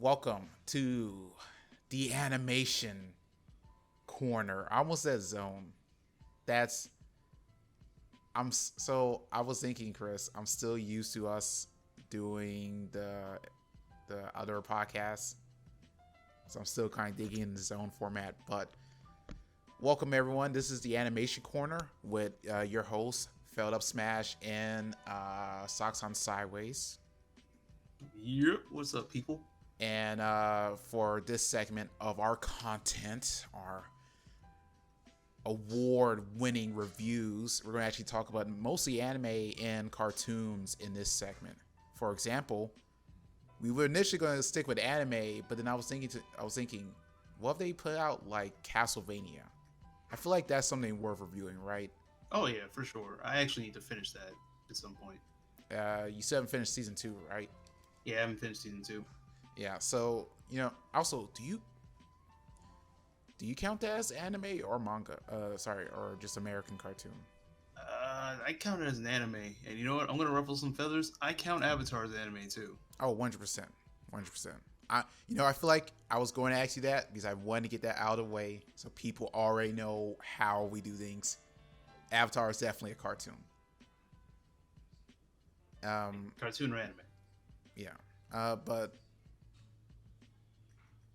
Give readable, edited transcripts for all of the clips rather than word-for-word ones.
welcome to the animation corner. I almost said zone. That's I was thinking, Chris, I'm still used to us doing the other podcasts. So I'm still kind of digging in the zone format, but welcome everyone. This is the animation corner with your host, Felled Up Smash and Socks on Sideways. Yep, what's up, people? And for this segment of our content, our award-winning reviews, we're going to actually talk about mostly anime and cartoons in this segment. For example, we were initially going to stick with anime, but then I was thinking, what if they put out like Castlevania? I feel like that's something worth reviewing, right? Oh yeah, for sure. I actually need to finish that at some point. You still haven't finished season 2, right? Yeah, I haven't finished season 2. Yeah. So also, do you count that as anime or manga? Or just American cartoon? I count it as an anime, and you know what? I'm gonna ruffle some feathers. I count Avatar as anime too. Oh, 100%. 100%. I feel like I was going to ask you that because I wanted to get that out of the way so people already know how we do things. Avatar is definitely a cartoon. Cartoon or anime? Yeah. But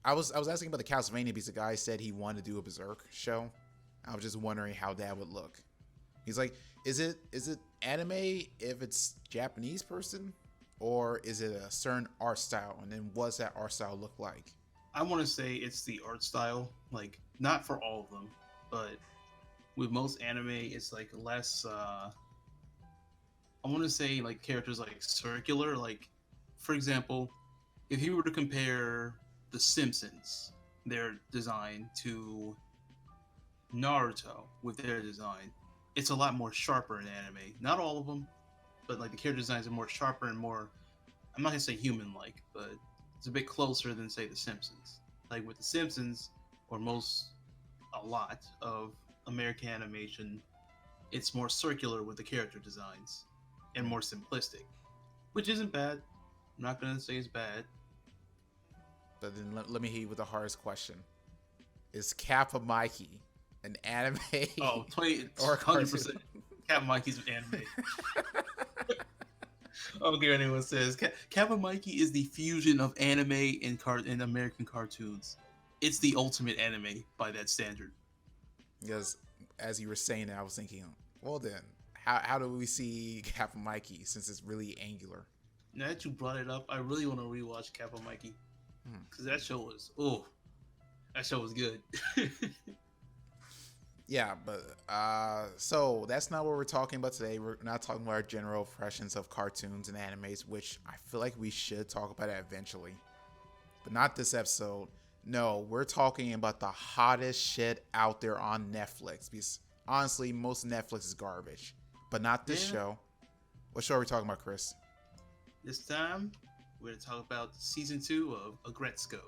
I was asking about the Castlevania because the guy said he wanted to do a Berserk show. I was just wondering how that would look. He's like, is it anime if it's Japanese person, or is it a certain art style? And then what's that art style look like? I want to say it's the art style, like not for all of them, but with most anime, it's like less. I want to say like characters like circular, like for example, if you were to compare The Simpsons, their design, to Naruto with their design, it's a lot more sharper in anime. Not all of them, but like the character designs are more sharper and more, I'm not gonna say human-like, but it's a bit closer than say The Simpsons. Like with The Simpsons, or a lot of American animation, it's more circular with the character designs and more simplistic, which isn't bad. I'm not gonna say it's bad. But then let me hit you with the hardest question: is Kappa Mikey an anime Oh, or a cartoon? 100%. Cat Mikey's anime. I don't care what anyone says. Kappa Mikey is the fusion of anime and American cartoons. It's the ultimate anime by that standard. Because as you were saying that, I was thinking, well then, how do we see Kappa Mikey since it's really angular? Now that you brought it up, I really want to rewatch Kappa Mikey because that show was good. Yeah, but so that's not what we're talking about today. We're not talking about our general impressions of cartoons and animes, which I feel like we should talk about it eventually, but not this episode. No, we're talking about the hottest shit out there on Netflix, because honestly, most Netflix is garbage, but not this show. What show are we talking about, Chris? This time, we're going to talk about season 2 of Aggretsuko.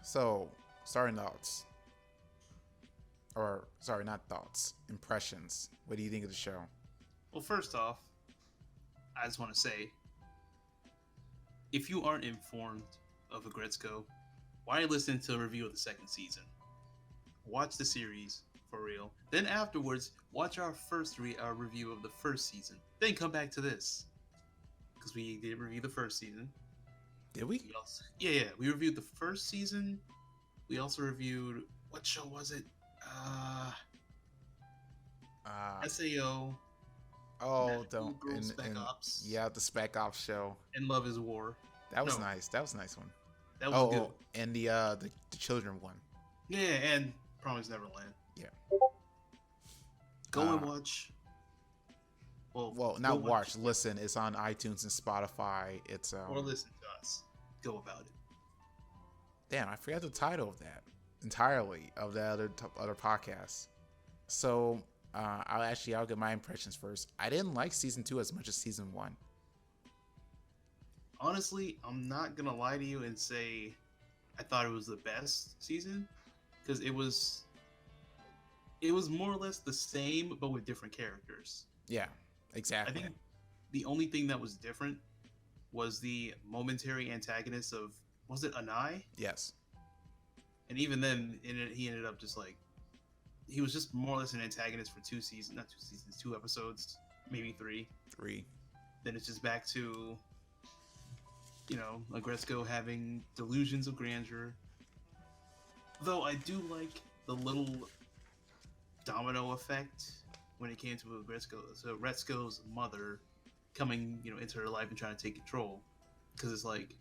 So, starting thoughts. Or, sorry, not thoughts. Impressions. What do you think of the show? Well, first off, I just want to say, if you aren't informed of Aggretsuko, why are you listening to a review of the second season? Watch the series, for real. Then afterwards, watch our first review of the first season. Then come back to this. Because we did review the first season. Did we? Yeah. We reviewed the first season. We also reviewed, what show was it? SAO. Oh, Spec Ops. Yeah, the Spec Ops show. And Love is War. That was nice. That was a nice one. That was good. Oh, and the children one. Yeah, and Promise Neverland. Yeah. Go and watch. Well, not watch. Listen. It's on iTunes and Spotify. It's or listen to us. Go about it. Damn, I forgot the title of that entirely of the other podcast. So I'll get my impressions first. I didn't like season 2 as much as season 1. Honestly, I'm not gonna lie to you and say I thought it was the best season, because it was more or less the same but with different characters. Yeah, exactly. I think the only thing that was different was the momentary antagonist of, was it Anai? Yes. And even then, he ended up just like, he was just more or less an antagonist for 2 seasons, not 2 seasons, 2 episodes, maybe three. 3. Then it's just back to, Aggretsuko having delusions of grandeur. Though I do like the little domino effect when it came to Aggretsuko's mother coming, into her life and trying to take control. Because it's like,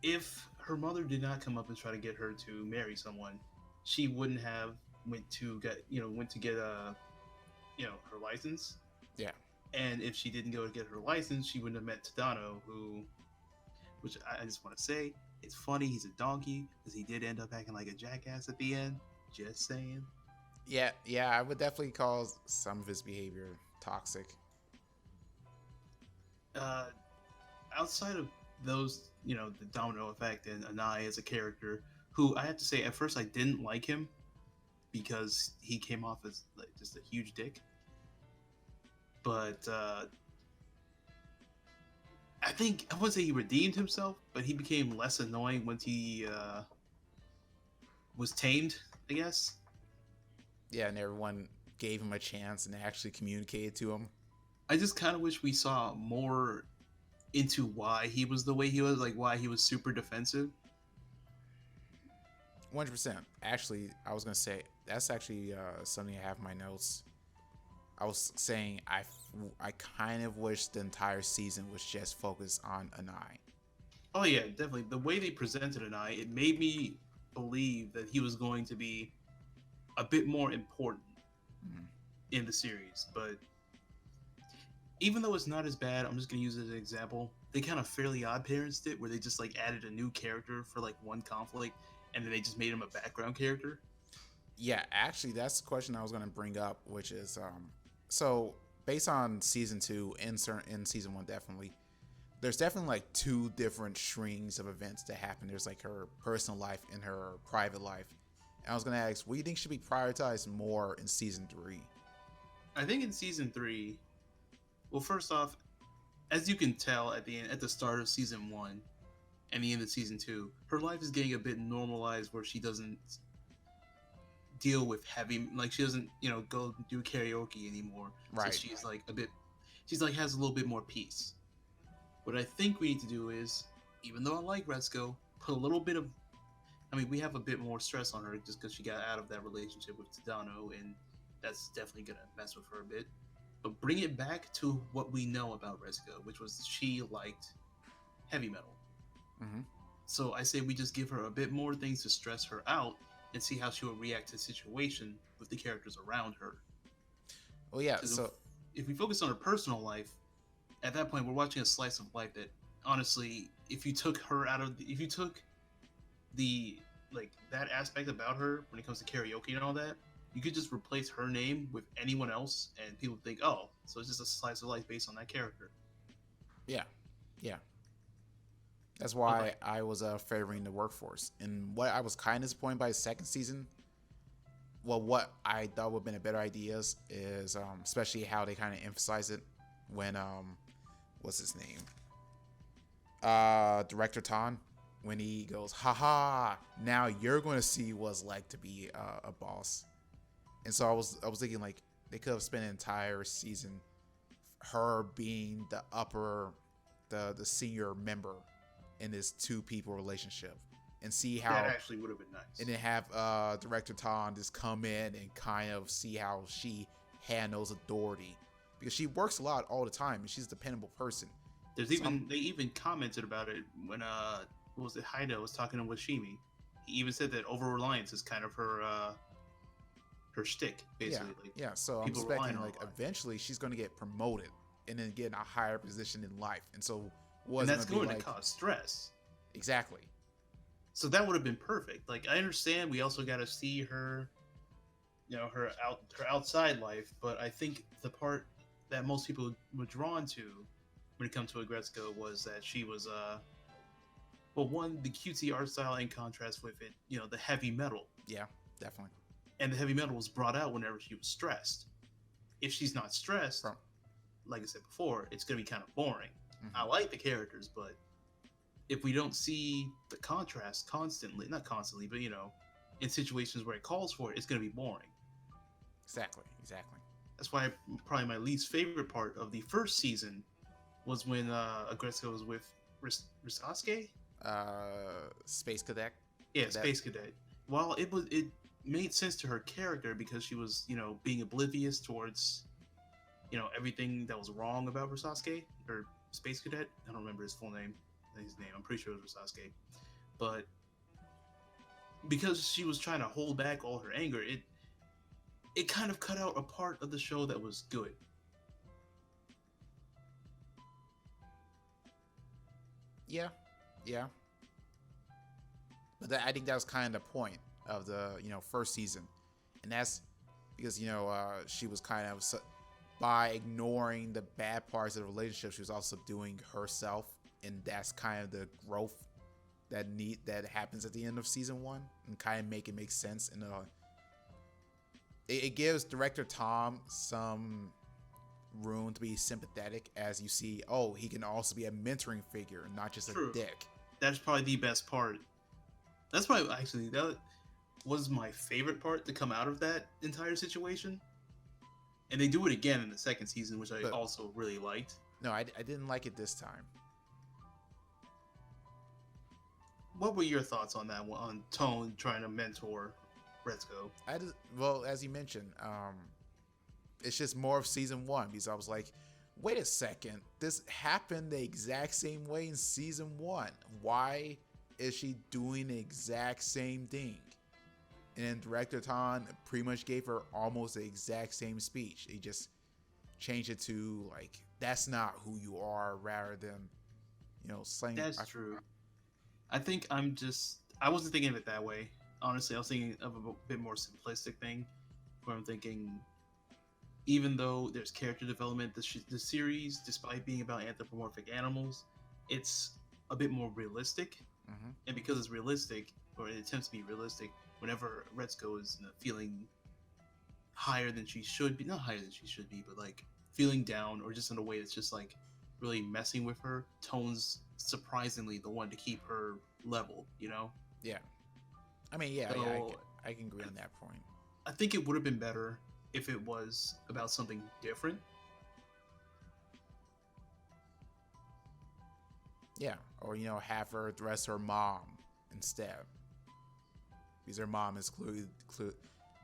if her mother did not come up and try to get her to marry someone, she wouldn't have went to get her license. Yeah. And if she didn't go to get her license, she wouldn't have met Tadano, which I just want to say, it's funny, he's a donkey, because he did end up acting like a jackass at the end. Just saying. Yeah, I would definitely call some of his behavior toxic. Outside of those, the domino effect and Anai as a character, who I have to say, at first I didn't like him because he came off as like just a huge dick. But I think, I wouldn't say he redeemed himself, but he became less annoying once he was tamed, I guess. Yeah, and everyone gave him a chance and actually communicated to him. I just kind of wish we saw more into why he was the way he was, like why he was super defensive. 100%. Actually, I was going to say, that's actually something I have in my notes. I was saying I kind of wish the entire season was just focused on Anai. Oh yeah, definitely. The way they presented Anai, it made me believe that he was going to be a bit more important in the series. But even though it's not as bad, I'm just going to use it as an example. They kind of Fairly Odd Parents did, where they just like added a new character for like one conflict, and then they just made him a background character. Yeah, actually, that's the question I was going to bring up, which is so based on season 2 in season 1, definitely there's definitely like 2 different strings of events that happen. There's like her personal life and her private life. And I was going to ask, what do you think should be prioritized more in season 3? I think in season 3, well, first off, as you can tell at the start of season 1 and the end of season 2, her life is getting a bit normalized, where she doesn't deal with heavy, like she doesn't go do karaoke anymore. Right. So she's like has a little bit more peace. What I think we need to do is, even though I like Retsuko, put a little bit of, we have a bit more stress on her just because she got out of that relationship with Tadano, and that's definitely gonna mess with her a bit. But bring it back to what we know about Retsuko, which was she liked heavy metal. Mm-hmm. So I say we just give her a bit more things to stress her out, and see how she will react to the situation with the characters around her. Well, yeah. So if we focus on her personal life, at that point we're watching a slice of life that, honestly, if you took the like that aspect about her when it comes to karaoke and all that, you could just replace her name with anyone else, and people think, oh, so it's just a slice of life based on that character. Yeah. That's why I was favoring the workforce. And what I was kind of disappointed by the second season, well, what I thought would have been a better idea is especially how they kind of emphasize it when, what's his name? Director Tan, when he goes, haha, now you're going to see what it's like to be a boss. And so I was thinking, like, they could have spent an entire season her being the senior member in this 2 people relationship, and see how that actually would have been nice. And then have Director Tan just come in and kind of see how she handles authority, because she works a lot all the time and she's a dependable person. They even commented about it when what was it, Haida was talking to Washimi. He even said that over reliance is kind of her shtick, basically. Yeah. So I'm expecting like eventually she's going to get promoted and then get in a higher position in life, and so and that's going to cause stress. Exactly. So that would have been perfect. Like, I understand we also got to see her, her outside life, but I think the part that most people were drawn to when it comes to Aggretsuko was that she was one, the cutesy art style in contrast with it, the heavy metal. Yeah, definitely. And the heavy metal was brought out whenever she was stressed. If she's not stressed, like I said before, it's gonna be kind of boring. I Hmm. like the characters, but if we don't see the contrast constantly, not constantly, but in situations where it calls for it, it's gonna be boring. Exactly. Exactly. That's why probably my least favorite part of the first season was when Aggretsuko was with Risasuke. Space Cadet. Yeah, Cadet. Space Cadet. While it made sense to her character because she was being oblivious towards everything that was wrong about Risasuke or Space Cadet. I don't remember his full name. His name. I'm pretty sure it was Risasuke. But because she was trying to hold back all her anger, it kind of cut out a part of the show that was good. Yeah. Yeah. But I think that was kind of the point of the first season, and that's because she was kind of by ignoring the bad parts of the relationship, she was also doing herself, and that's kind of the growth that happens at the end of season one, and kind of make it make sense. And it gives director Tom some room to be sympathetic as you see, oh, he can also be a mentoring figure, not just a True. dick. That's probably the best part. That's probably actually that was my favorite part to come out of that entire situation. And they do it again in the second season, which I But also really liked. no, I didn't like it this time. What were your thoughts on that one, on Tone trying to mentor Retsuko? I just, well, as you mentioned, it's just more of season one because I was like, wait a second, this happened the exact same way in season one. Why is she doing the exact same thing? And then director Tan pretty much gave her almost the exact same speech. He just changed it to like, that's not who you are, rather than slaying. That's true. I think I wasn't thinking of it that way. Honestly, I was thinking of a bit more simplistic thing where I'm thinking, even though there's character development, the series, despite being about anthropomorphic animals, it's a bit more realistic. Mm-hmm. And because it's realistic, or it attempts to be realistic, whenever Retsuko is feeling higher than she should be, not higher than she should be, but like feeling down, or just in a way that's just like really messing with her, Tone's surprisingly the one to keep her level. Yeah, I mean, yeah, So I can agree on that point. I think it would have been better if it was about something different. Yeah, or have her address her mom instead, because her mom is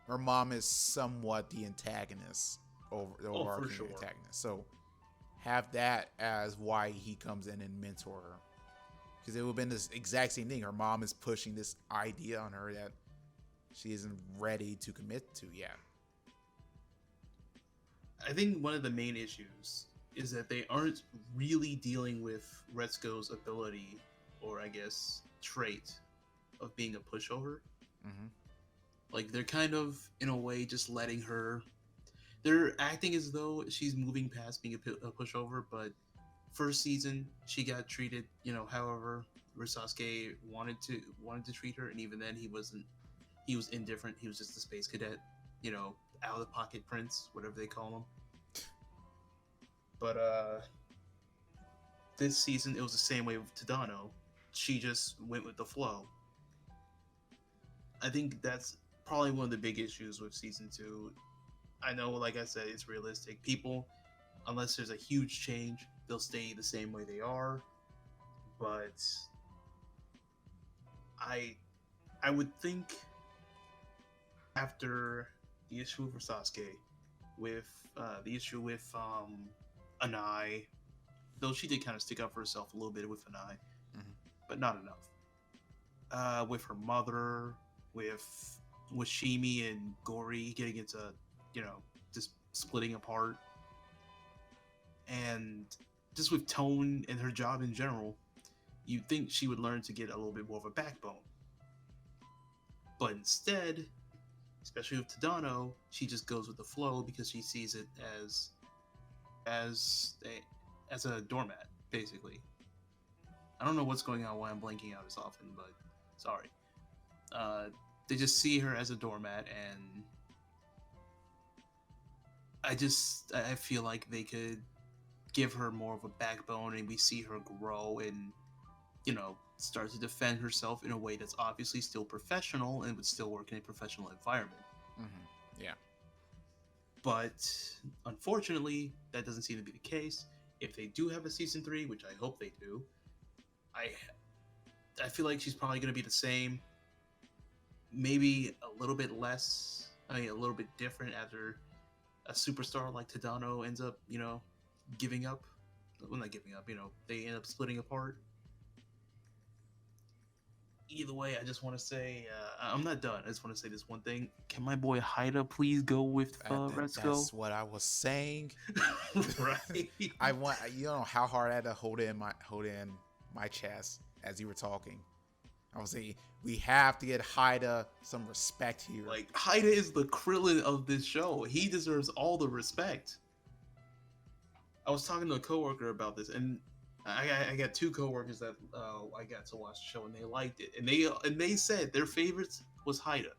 her mom is somewhat the antagonist, over the Oh, for overarching sure. antagonist. So have that as why he comes in and mentor her, because it would have been this exact same thing. Her mom is pushing this idea on her that she isn't ready to commit to yet. I think one of the main issues is that they aren't really dealing with Retsuko's ability, or I guess trait, of being a pushover. Mm-hmm. Like they're kind of, in a way, just letting her. They're acting as though she's moving past being a pushover, but first season she got treated, however Risasuke wanted to treat her, and even then he wasn't. He was indifferent. He was just a space cadet, out of the pocket prince, whatever they call him. But this season it was the same way with Tadano. She just went with the flow. I think that's probably one of the big issues with season two. I know, like I said, it's realistic. People, unless there's a huge change, they'll stay the same way they are. But I, I would think after the issue with Sasuke, with the issue with Anai, though she did kind of stick up for herself a little bit with Anai, Mm-hmm. but not enough. With her mother, with Washimi and Gori getting into, just splitting apart, and just with Tone and her job in general, you'd think she would learn to get a little bit more of a backbone. But instead, especially with Tadano, she just goes with the flow because she sees it as a doormat, basically. I don't know what's going on, why I'm blanking out as often, but sorry. They just see her as a doormat, and I feel like they could give her more of a backbone, and we see her grow and, start to defend herself in a way that's obviously still professional and would still work in a professional environment. Yeah. But unfortunately, that doesn't seem to be the case. If they do have a season 3, which I hope they do, I I feel like she's probably going to be the same, maybe a little bit less. I mean, a little bit different after a superstar like Tadano ends up, giving up. Well, not giving up. They end up splitting apart. Either way, I just want to say I'm not done. I just want to say this one thing. Can my boy Haida please go with Retsuko? That's what I was saying. Right. I want, you know how hard I had to hold in my chest as you were talking. I was saying we have to get Haida some respect here. Like, Haida is the Krillin of this show. He deserves all the respect. I was talking to a coworker about this, and I got 2 coworkers that I got to watch the show, and they liked it, and they said their favorites was Haida.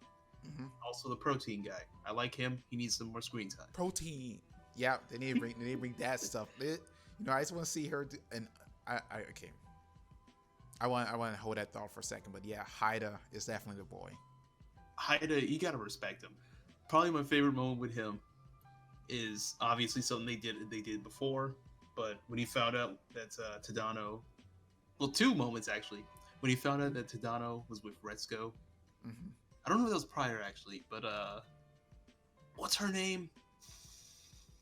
Mm-hmm. Also the protein guy. I like him. He needs some more screen time. Protein. Yeah, they need to bring that stuff. I just want to see her. And okay. I want to hold that thought for a second, but yeah, Haida is definitely the boy. Haida, you gotta respect him. Probably my favorite moment with him is obviously something they did before, but when he found out that Tadano, well, 2 moments actually. When he found out that Tadano was with Retsuko, Mm-hmm. I don't know if that was prior actually, but what's her name?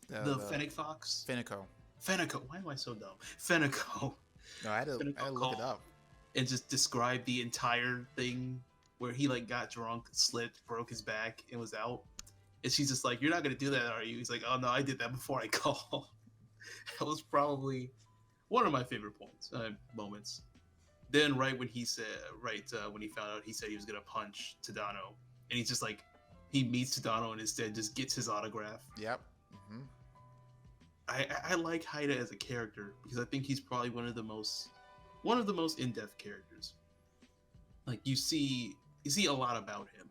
The Fennec Fox. Fenico. Why am I so dumb? Fenico. No, I had to look it up. And just describe the entire thing where he got drunk, slipped, broke his back, and was out. And she's just like, "You're not gonna do that, are you?" He's like, "Oh no, I did that before I called." That was probably one of my favorite moments. Then right when he said, when he found out, he said he was gonna punch Tadano, and he's just like, he meets Tadano and instead just gets his autograph. Yep. Mm-hmm. I like Haida as a character because I think he's probably one of the most in-depth characters. Like you see a lot about him.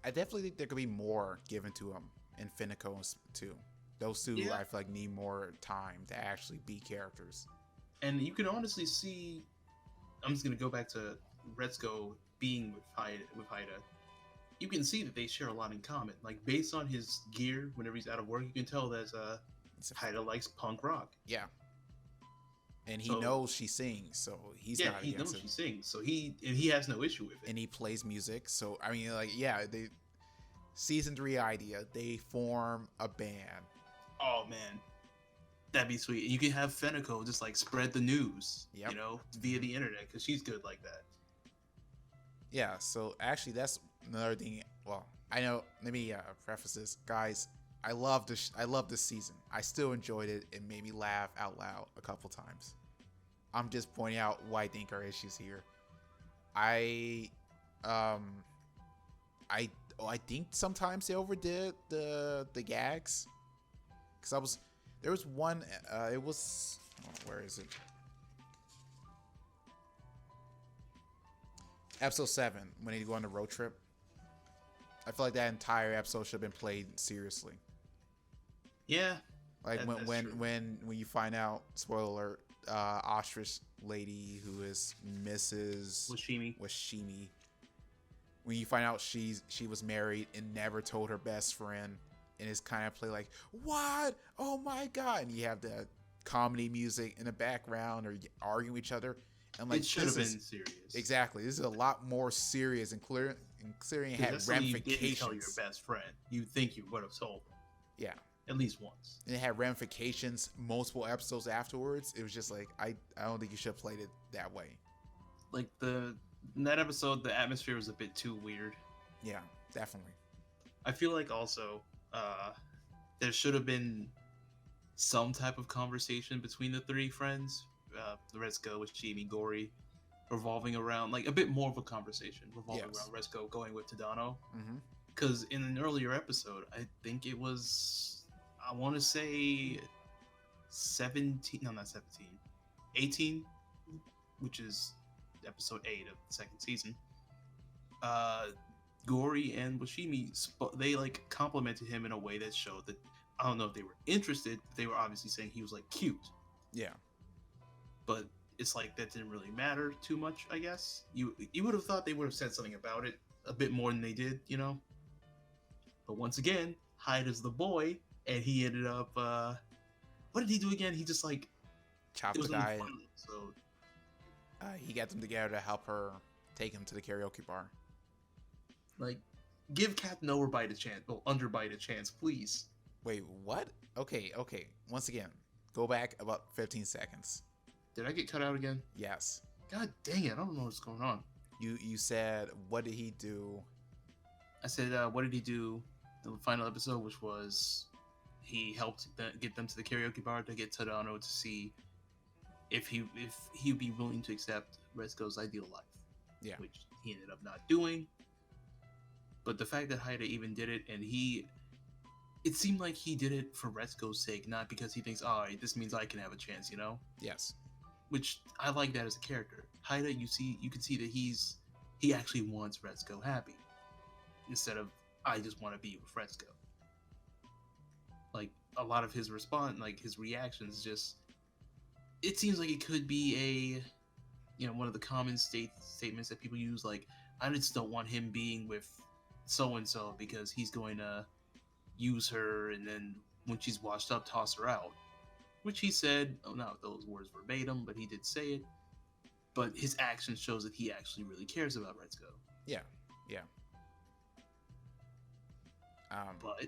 I definitely think there could be more given to him in Finico too. Those 2, I feel like, need more time to actually be characters. And you can honestly see, I'm just gonna go back to Retsuko being with Haida. You can see that they share a lot in common. Like based on his gear, whenever he's out of work, you can tell that Haida likes punk rock. Yeah. And he knows she sings, so he's not against it. Yeah, he knows she sings, so he has no issue with it. And he plays music, so I mean, they season 3 idea, they form a band. Oh man, that'd be sweet. You can have Fenico just spread the news, via the internet, because she's good like that. Yeah, so actually that's another thing. Well, I know. Let me preface this, guys. I love this season. I still enjoyed it. It made me laugh out loud a couple times. I'm just pointing out what I think are issues here. I think sometimes they overdid the gags, because there was one. It was where is it? Episode 7, when they go on the road trip. I feel like that entire episode should have been played seriously. Yeah. Like when you find out, spoiler alert, ostrich lady who is Mrs. Washimi. When you find out she was married and never told her best friend, and it's kind of play like, what? Oh my god! And you have the comedy music in the background, or arguing with each other. And it should have been serious. Exactly. This is a lot more serious, and considering it had ramifications. You didn't tell your best friend. You think you would have told them. Yeah. At least once. And it had ramifications multiple episodes afterwards. It was just like, I don't think you should have played it that way. Like in that episode, the atmosphere was a bit too weird. Yeah, definitely. I feel like also there should have been some type of conversation between the 3 friends. Retsuko, Washimi, Gori, revolving around a bit more of a conversation around Retsuko going with Tadano. Because in an earlier episode, I think it was, I want to say 18, which is episode 8 of the 2nd season. Gori and Washimi, they complimented him in a way that showed that I don't know if they were interested. But they were obviously saying he was like cute, Yeah. but it's like that didn't really matter too much. I guess you would have thought they would have said something about it a bit more than they did, you know. But once again, Hyde is the boy, and he ended up. What did he do again? He just like Chop it the was in the guy. final episode. He got them together to help her take him to the karaoke bar. Like, give Captain Overbite a chance. Well, Underbite a chance, please. Wait, what? Okay. Once again, go back about 15 seconds. Did I get cut out again? Yes. God dang it! I don't know what's going on. You said, what did he do? I said, what did he do? The final episode, which was he helped get them to the karaoke bar to get Tadano to see if he'd be willing to accept Retsuko's ideal life. Yeah. Which he ended up not doing. But the fact that Haida even did it, and it seemed like he did it for Retsuko's sake, not because he thinks, oh, this means I can have a chance, you know? Yes. Which I like that as a character. Haida, you can see that he actually wants Retsuko happy, instead of I just want to be with Retsuko. Like a lot of his response, like his reactions, just it seems like it could be one of the common statements that people use, like I just don't want him being with so and so because he's going to use her, and then when she's washed up, toss her out. Which he said, not those words verbatim, but he did say it. But his action shows that he actually really cares about Retsuko. Yeah. But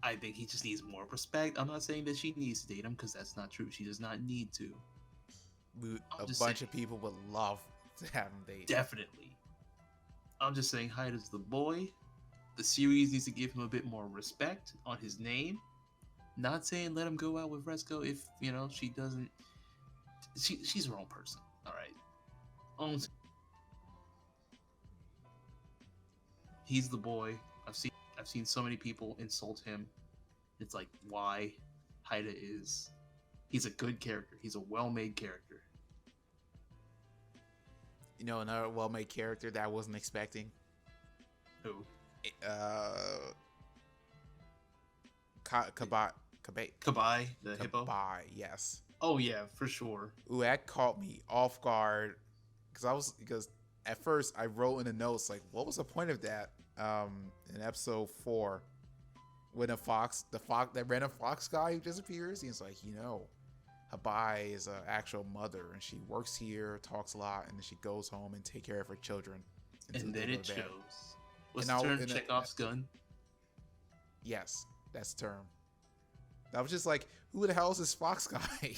I think he just needs more respect. I'm not saying that she needs to date him, because that's not true. She does not need to. A bunch of people would love to have him date. Definitely. I'm just saying Hyde is the boy. The series needs to give him a bit more respect on his name. Not saying let him go out with Retsuko if, she doesn't. She's her own person. All right. He's the boy. I've seen so many people insult him. It's like, why? Haida he's a good character. He's a well-made character. Another well-made character that I wasn't expecting. Who? Kabai, the hippo. Kabai, yes. Oh yeah, for sure. Ooh, that caught me off guard because at first I wrote in the notes like, what was the point of that? In episode 4, when that random fox guy disappears, he's like, Habai is an actual mother, and she works here, talks a lot, and then she goes home and take care of her children. And then it shows. What's the term? Chekhov's gun? Yes, that's the term. I was just like, who the hell is this fox guy?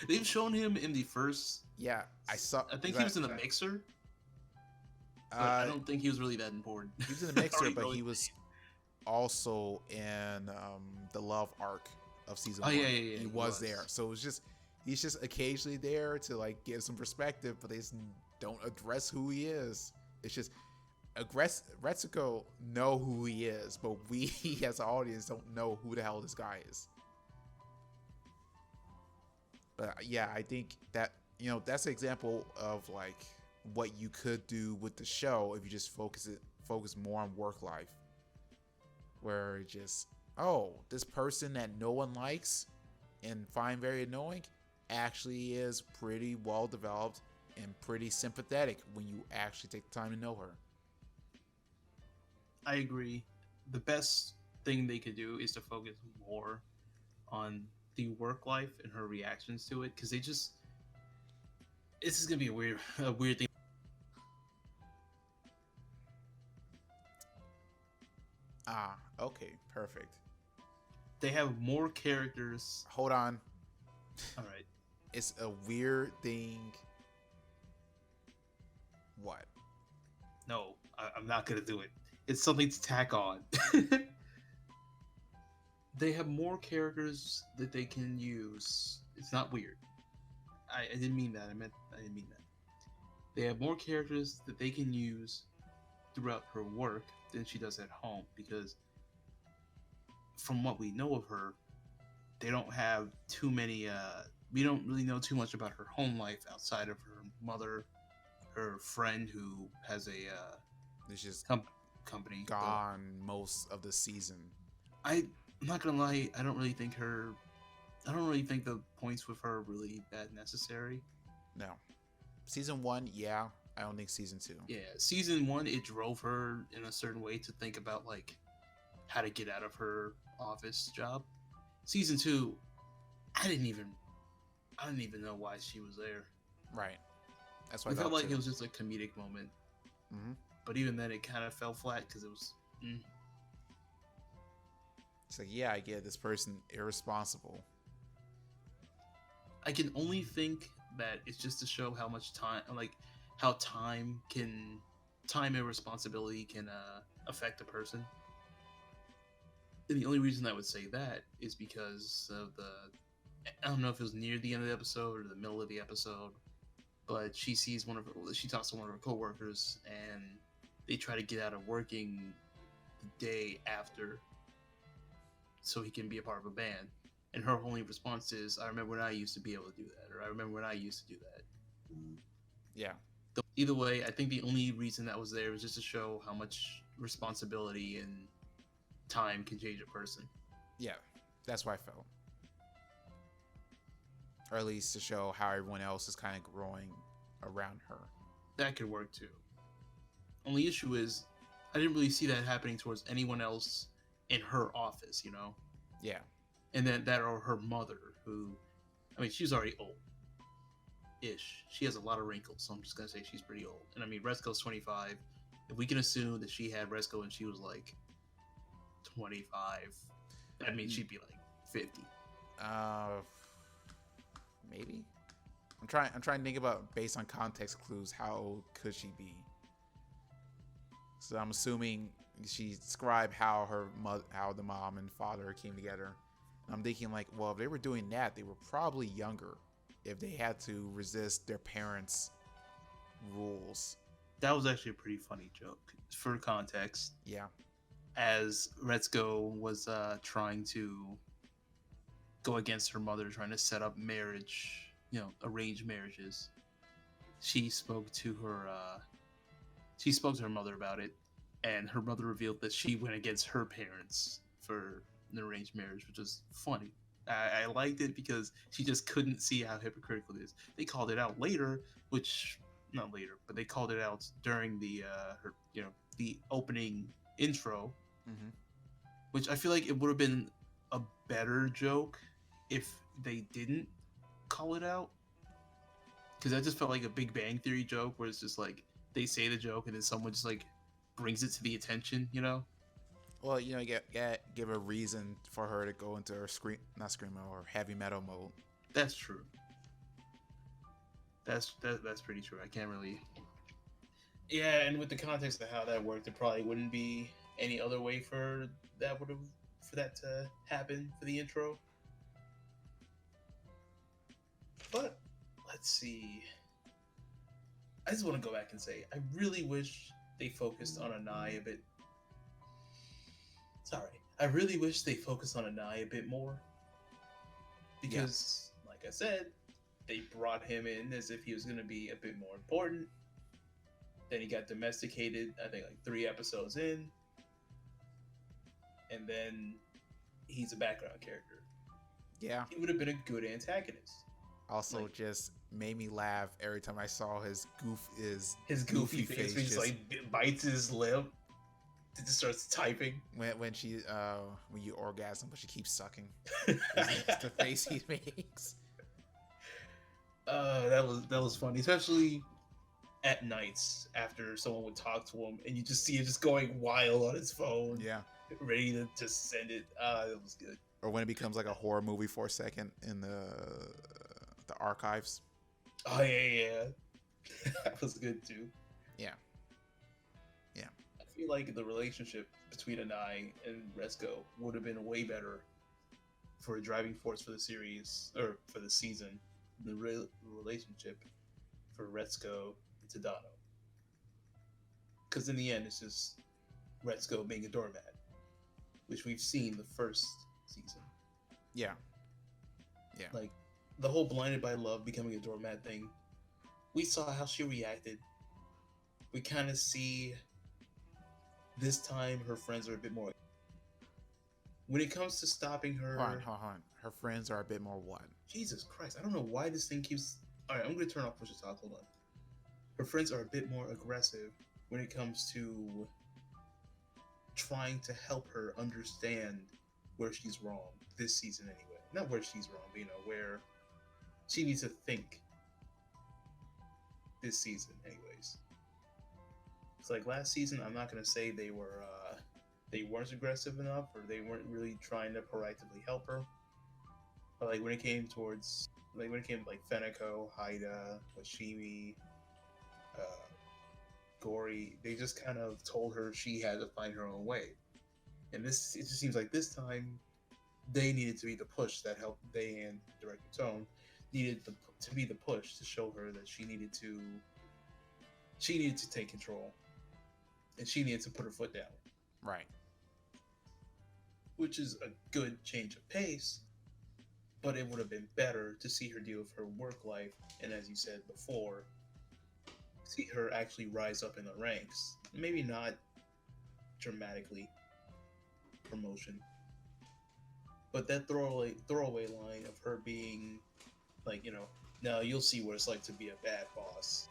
They've shown him in the first. Yeah, I saw. I think he was in the mixer. I don't think he was really that important. He was in the mixer, but he was also in the love arc of season 1. Yeah. He was there, so he's just occasionally there to like give some perspective, but they just don't address who he is. It's just Retsuko know who he is, but we as an audience don't know who the hell this guy is. But yeah, I think that that's an example of like what you could do with the show if you just focus more on work life, where it just this person that no one likes and find very annoying actually is pretty well developed and pretty sympathetic when you actually take the time to know her. I agree. The best thing they could do is to focus more on the work life and her reactions to it, because this is gonna be a weird thing. Okay, perfect. They have more characters. Hold on. All right. It's a weird thing. What? No, I'm not gonna do it. It's something to tack on. They have more characters that they can use. It's not weird. I didn't mean that. I didn't mean that. They have more characters that they can use throughout her work than she does at home, because from what we know of her, they don't have too many. We don't really know too much about her home life outside of her mother, her friend who has a It's just company. gone most of the season. I'm not gonna lie, I don't really think the points with her are really that necessary. No. Season 1, yeah. I don't think season 2. Yeah, season one, it drove her in a certain way to think about like how to get out of her office job. Season two, I didn't even I didn't even know why she was there. Right. That's what I It felt thought like too. it was just a comedic moment, Hmm. but even then, it kind of fell flat because it was. It's like, yeah, I get this person irresponsible. I can only think that it's just to show how much time, like how time and responsibility can affect a person. And the only reason I would say that is because of the. I don't know if it was near the end of the episode or the middle of the episode, but she talks to one of her coworkers, and they try to get out of working the day after so he can be a part of a band. And her only response is, "I remember when I used to be able to do that," or "I remember when I used to do that." Yeah. So either way, I think the only reason that was there was just to show how much responsibility and time can change a person. Yeah. That's what I felt. Or at least to show how everyone else is kind of growing around her. That could work too. Only issue is, I didn't really see that happening towards anyone else in her office, you know? Yeah. And then that or her mother, who, I mean, she's already old ish. She has a lot of wrinkles, so I'm just going to say she's pretty old. And I mean, Resco's 25. If we can assume that she had Resco when she was like 25, I mean, she'd be like 50. Uh, maybe. I'm trying to think about, based on context clues, how could she be? So I'm assuming she described how how the mom and father came together. And I'm thinking like, well, if they were doing that, they were probably younger. If they had to resist their parents' rules. That was actually a pretty funny joke. For context, Yeah. as Retzko was trying to go against her mother, trying to set up marriage, arranged marriages, she spoke to her mother about it, and her mother revealed that she went against her parents for an arranged marriage, which was funny. I liked it because she just couldn't see how hypocritical it is. They called it out later, which not later, but they called it out during the opening intro, Mm-hmm. which I feel like it would have been a better joke if they didn't call it out, because that just felt like a Big Bang Theory joke where it's just like they say the joke and then someone just like brings it to the attention, you know? Well, give a reason for her to go into her not screamo, or heavy metal mode. That's true. That's pretty true. I can't really. Yeah, and with the context of how that worked, it probably wouldn't be any other way for that to happen for the intro. But let's see. I just want to go back and say I really wish they focused on Anai a bit. Sorry, I really wish they focused on Anai a bit more, because, like I said, they brought him in as if he was going to be a bit more important. Then he got domesticated, I think, like 3 episodes in, and then he's a background character. Yeah. He would have been a good antagonist. Also, just made me laugh every time I saw his goofy face where he just like bites his lip. It just starts typing. When you orgasm, but she keeps sucking. It's the face he makes. That was funny, especially at nights after someone would talk to him, and you just see him just going wild on his phone. Yeah. Ready to just send it. That was good. Or when it becomes like a horror movie for a second in the archives. Oh yeah. That was good too. Yeah. I feel like the relationship between Anai and Resco would have been way better for a driving force for the series, or for the season. The relationship for Resco and Tadano. Because in the end, it's just Resco being a doormat, which we've seen the first season. Yeah. Like, the whole blinded by love becoming a doormat thing, we saw how she reacted. We kind of see this time her friends are a bit more. when it comes to stopping Hold on, her, hold on. Her friends are a bit more what? Jesus Christ, I don't know why this thing keeps. All right, I'm gonna turn off push to talk. Hold on. Her friends are a bit more aggressive when it comes to trying to help her understand where she's wrong this season, anyway. Not where she's wrong, but where she needs to think this season, anyways. It's like last season. I'm not gonna say they weren't aggressive enough or they weren't really trying to proactively help her. But like when it came towards when it came to like Feneko, Haida, Washimi, uh, Gory, they just kind of told her she had to find her own way. And it just seems like this time they needed to be the push that helped. They and Director Tone needed to be the push to show her that she needed to take control and she needed to put her foot down. Right. Which is a good change of pace, but it would have been better to see her deal with her work life and, as you said before, see her actually rise up in the ranks. Maybe not dramatically promotion, but that throwaway line of her being like, now you'll see what it's like to be a bad boss.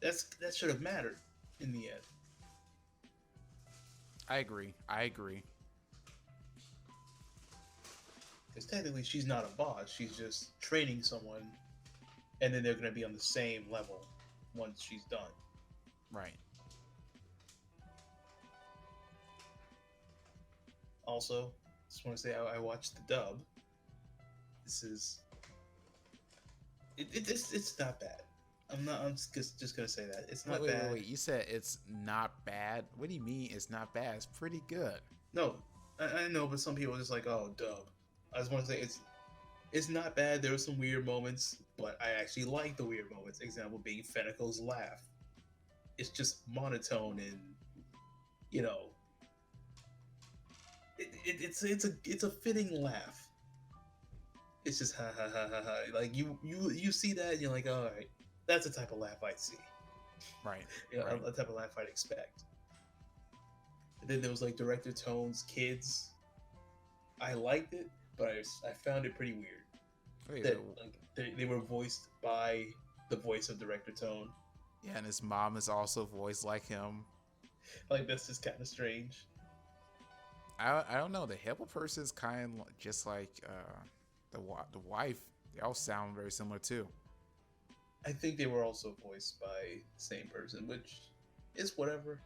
That should have mattered in the end. I agree. Because technically she's not a boss, she's just training someone, and then they're going to be on the same level once she's done. Right. Also, just want to say I watched the dub. It's not bad. I'm just gonna say that it's not bad. Wait. You said it's not bad. What do you mean it's not bad? It's pretty good. No, I know, but some people are just like, oh, dub. I just want to say it's not bad. There were some weird moments, but I actually like the weird moments. Example being Feneko's laugh. It's just monotone and it's a fitting laugh. It's just ha ha ha ha ha. Like you see that and you're like, all right, that's the type of laugh I'd see. Right. A type of laugh I'd expect. And then there was like Director Tone's kids. I liked it, but I found it pretty weird. That like they were voiced by the voice of Director Tone. Yeah, and his mom is also voiced like him. Like that's just kind of strange. I don't know. The Hippo person is kind of just like the wife. They all sound very similar too. I think they were also voiced by the same person, which is whatever.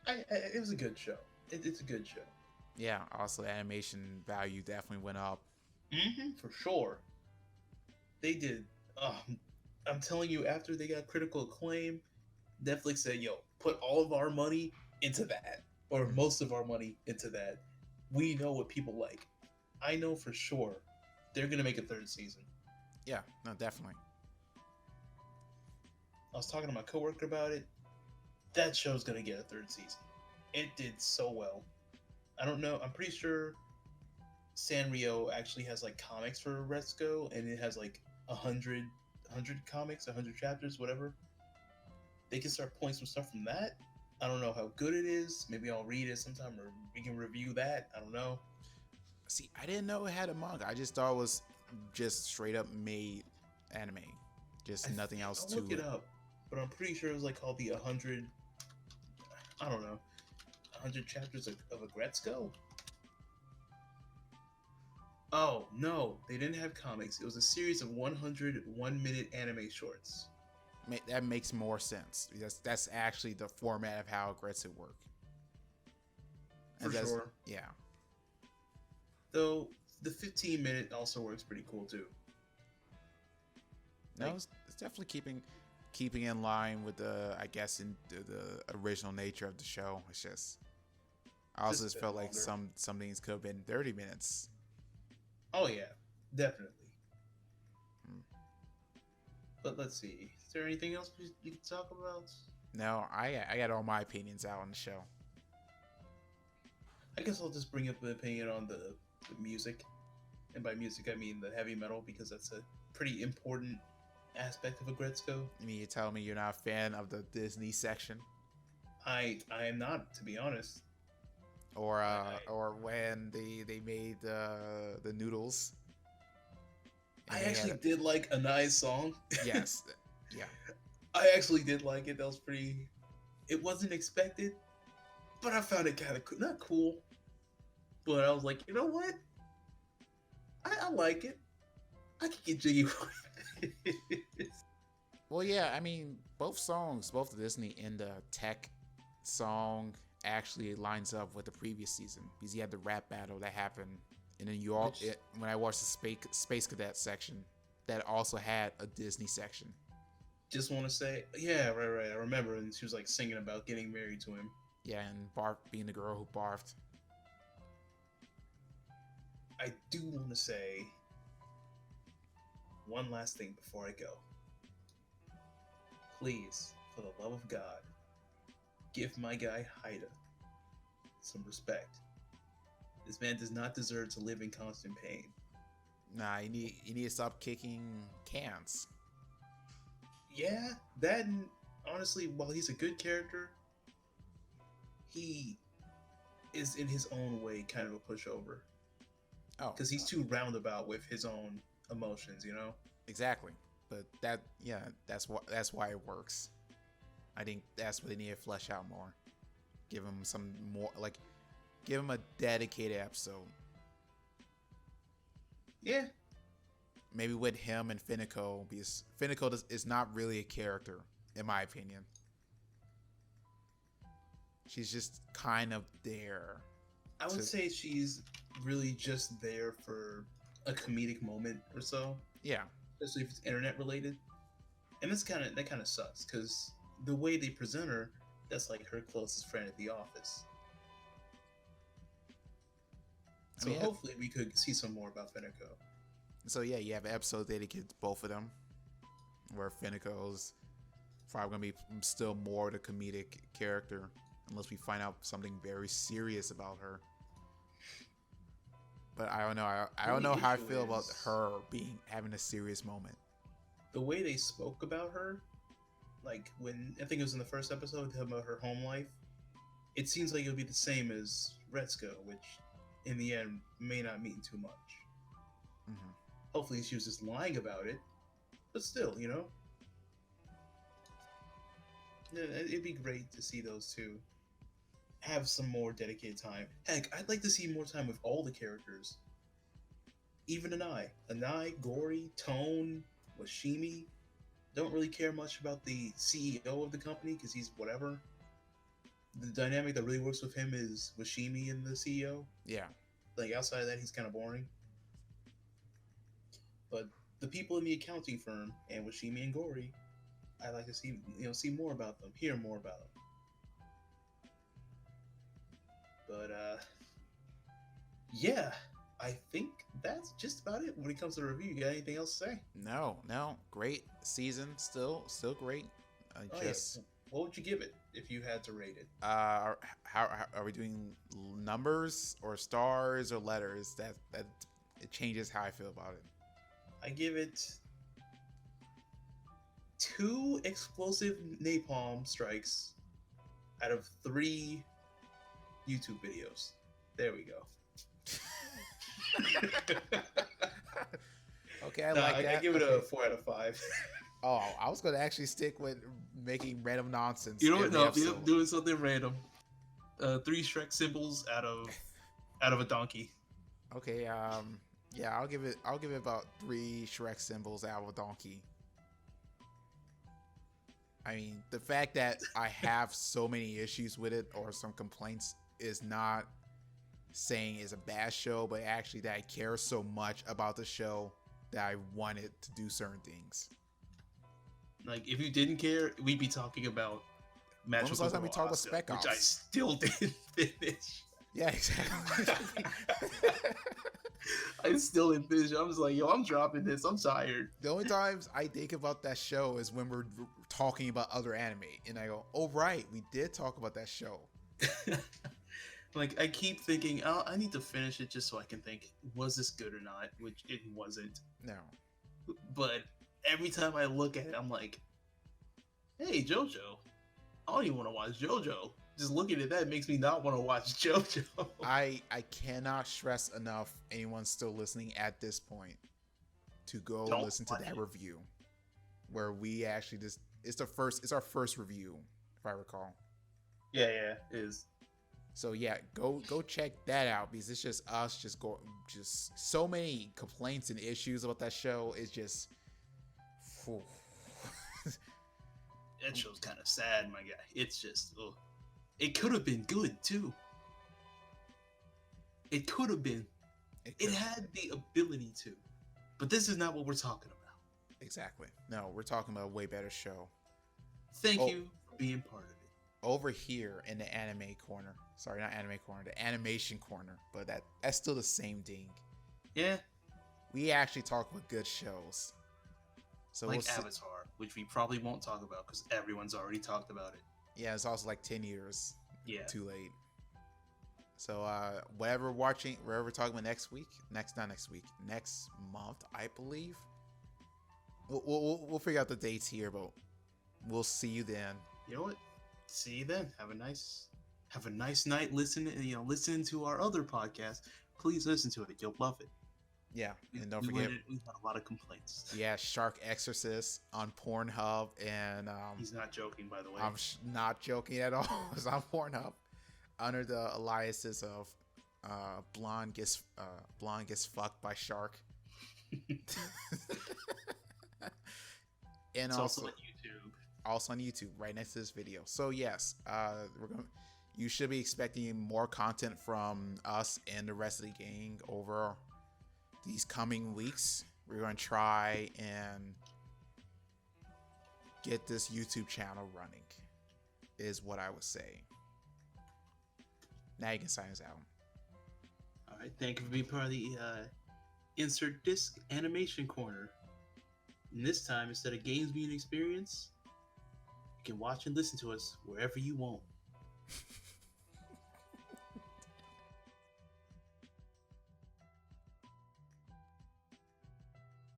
It was a good show. It's a good show. Yeah. Also, animation value definitely went up. For sure. They did. I'm telling you, after they got critical acclaim, Netflix said, "Yo, put all of our money into that, or most of our money into that. We know what people like. I know for sure they're gonna make a third season." Yeah. No, definitely. I was talking to my coworker about it. That show's gonna get a third season. It did so well. I don't know. I'm pretty sure Sanrio actually has like comics for Aggretsuko, and it has like 100 comics, 100 chapters, whatever. They can start pulling some stuff from that. I don't know how good it is. Maybe I'll read it sometime, or we can review that. I don't know. See, I didn't know it had a manga. I just thought it was just straight up made anime, just nothing else I'll to look it up, but I'm pretty sure it was like called the 100. I don't know, 100 chapters of Aggretsuko. Oh no, they didn't have comics. It was a series of 100 1-minute anime shorts. That makes more sense. That's actually the format of how Aggretsuko work. For sure. Yeah. Though the 15-minute also works pretty cool too. No, it's definitely keeping in line with I guess in the original nature of the show. It's just I also just felt like some things could have been 30 minutes. Oh yeah, definitely. But let's see. Is there anything else you can talk about? No, I got all my opinions out on the show. I guess I'll just bring up an opinion on the music. And by music, I mean the heavy metal, because that's a pretty important aspect of Aggretsuko. I mean, you're telling me you're not a fan of the Disney section? I am not, to be honest. or when they made the noodles and I they had actually did like Anai's song. yes, yeah. I actually did like it. That was pretty. It wasn't expected, but I found it kind of not cool. But I was like, you know what? I like it. I can get jiggy with it. Well, yeah, I mean, both songs, both the Disney and the Tech song, actually lines up with the previous season because you had the rap battle that happened, and then when I watched the Space Cadet section, that also had a Disney section. Just want to say, yeah, right. I remember, and she was like singing about getting married to him. Yeah, and Barf being the girl who barfed. I do want to say one last thing before I go. Please, for the love of God, give my guy Haida some respect. This man does not deserve to live in constant pain. Nah, you need to stop kicking cans. Yeah, that and honestly, while he's a good character, he is in his own way kind of a pushover. Oh, because he's too roundabout with his own emotions, you know. exactly. But that's why it works. I think that's what they need to flesh out more. Give him some more, like, give him a dedicated episode. Yeah. Maybe with him and Finico, because Finico is not really a character, in my opinion. She's just kind of there. I would say she's really just there for a comedic moment or so. Yeah. Especially if it's internet related. And that kind of sucks because the way they present her, that's like her closest friend at the office. So hopefully we could see some more about Finico. So yeah, you have episodes dedicated to both of them, where Finico's probably gonna be still more the comedic character, unless we find out something very serious about her. But I don't know. I don't know how I feel about her having a serious moment. The way they spoke about her, like when I think it was in the first episode about her home life, it seems like it would be the same as Retsuko, which in the end may not mean too much. Mm-hmm. Hopefully she was just lying about it, but still, you know, it'd be great to see those two have some more dedicated time. Heck, I'd like to see more time with all the characters. Even Anai, Gory, Tone, Washimi. Don't really care much about the CEO of the company because he's whatever. The dynamic that really works with him is Washimi and the CEO. Yeah. Like outside of that, he's kind of boring. But the people in the accounting firm and Washimi and Gory, I'd like to see more about them, hear more about them. But yeah, I think that's just about it when it comes to review. You got anything else to say? No. Great season, still great. Yeah. What would you give it if you had to rate it? How are we doing numbers or stars or letters? That it changes how I feel about it. I give it 2 explosive napalm strikes out of 3 YouTube videos. There we go. Okay, I like that. I give it a 4 out of 5. Oh, I was going to actually stick with making random nonsense. You know what? No, I'm doing something random. 3 Shrek symbols out of a donkey. Okay, yeah, I'll give it about 3 Shrek symbols out of a donkey. I mean, the fact that I have so many issues with it or some complaints is not saying it's a bad show, but actually that I care so much about the show that I wanted to do certain things. Like, if you didn't care, we'd be talking about Match with the Time we talked about Spec Ops, which I still didn't finish. Yeah, exactly. I still didn't finish. I was like, yo, I'm dropping this. I'm tired. The only times I think about that show is when we're talking about other anime, and I go, "Oh right, we did talk about that show." Like, I keep thinking, oh, I need to finish it just so I can think, was this good or not? Which it wasn't. No. But every time I look at it, I'm like, hey, JoJo. I don't even want to watch JoJo. Just looking at that makes me not want to watch JoJo. I cannot stress enough anyone still listening at this point to go Don't listen to watch that it. review where we actually just it's our first review if I recall. Yeah, it is. So yeah, go check that out because it's just us just so many complaints and issues about that show. It's just phew. That show's kind of sad, my guy. It's just, ugh. It could have been good too. It could have been. It had the ability to, but this is not what we're talking about. Exactly. No, we're talking about a way better show. Thank you for being part of it. Over here in the anime corner. Sorry, not anime corner, the animation corner. But that's still the same ding. Yeah. We actually talk about good shows. So like Avatar, which we probably won't talk about because everyone's already talked about it. Yeah, it's also like 10 years. Yeah. Too late. So whatever we're talking about next month, I believe. We'll figure out the dates here, but we'll see you then. You know what? See you then. Have a nice night. Listening to our other podcast. Please listen to it. You'll love it. Yeah, and don't forget we had a lot of complaints. Yeah, Shark Exorcist on Pornhub, and he's not joking, by the way. I'm not joking at all. It's on Pornhub under the aliases of blonde gets fucked by shark. And it's also on YouTube. Also on YouTube, right next to this video. So yes, you should be expecting more content from us and the rest of the gang over these coming weeks. We're going to try and get this YouTube channel running, is what I would say. Now you can sign us out. All right, thank you for being part of the Insert Disc Animation Corner. And this time, instead of games being experienced, you can watch and listen to us wherever you want.